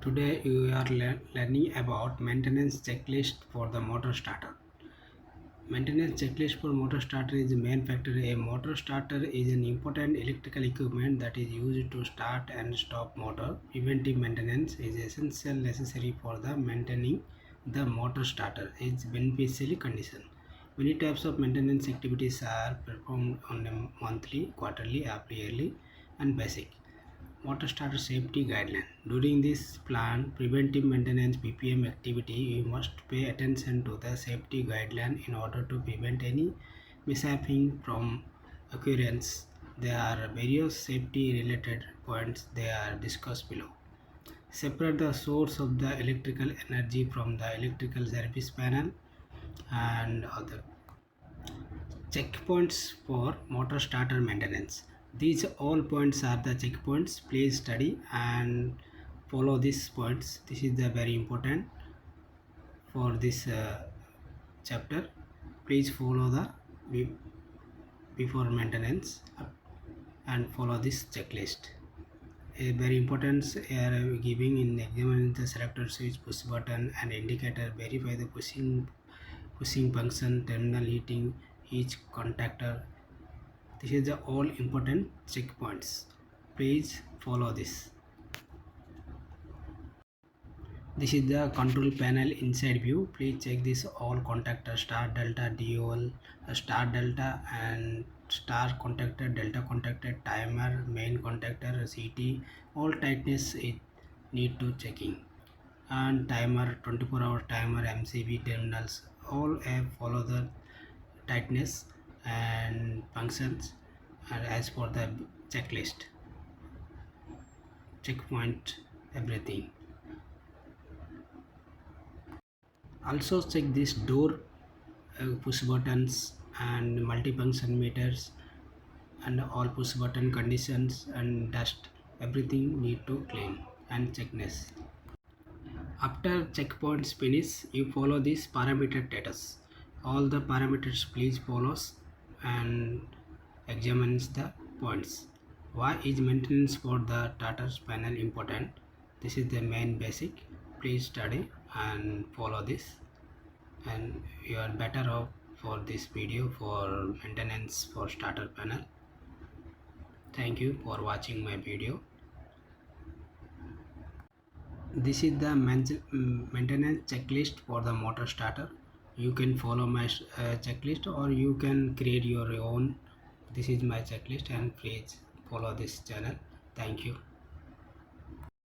Today you are learning about maintenance checklist for the motor starter. Maintenance checklist for motor starter is the main factor. A motor starter is an important electrical equipment that is used to start and stop motor. Preventive maintenance is essential necessary for the maintaining the motor starter is beneficially condition. Many types of maintenance activities are performed on a monthly, quarterly, yearly, and basic. Motor starter safety guideline. During this planned preventive maintenance (PPM) activity, you must pay attention to the safety guideline in order to prevent any mishaping from occurrence. There are various safety related points they are discussed below. Separate the source of the electrical energy from the electrical service panel and other checkpoints for motor starter maintenance. These all points are the checkpoints. Please study and follow these points. This is the very important for this chapter. Please follow the before maintenance and follow this checklist. A very important are giving in examine the selector switch, push button and indicator. Verify the pushing function, terminal heating, each contactor. This is the all important checkpoints. Please follow this. This is the control panel inside view. Please check this all contactor, star, delta, DOL, star, delta and star contactor, delta contactor, timer, main contactor, CT. All tightness it need to checking. And timer, 24-hour timer, MCB terminals. All follow the tightness and functions and as per the checklist. Checkpoint everything. Also check this door push buttons and multifunction meters and all push button conditions and dust. Everything need to clean and checkness. After checkpoints finish, you follow this parameter status. All the parameters please follows and examines the points. Why is maintenance for the starter panel important? This is the main basic. Please study and follow this and you are better off for this video for maintenance for starter panel. Thank you for watching my video. This is the maintenance checklist for the motor starter. You can follow my checklist or you can create your own. This is my checklist and please follow this channel. Thank you.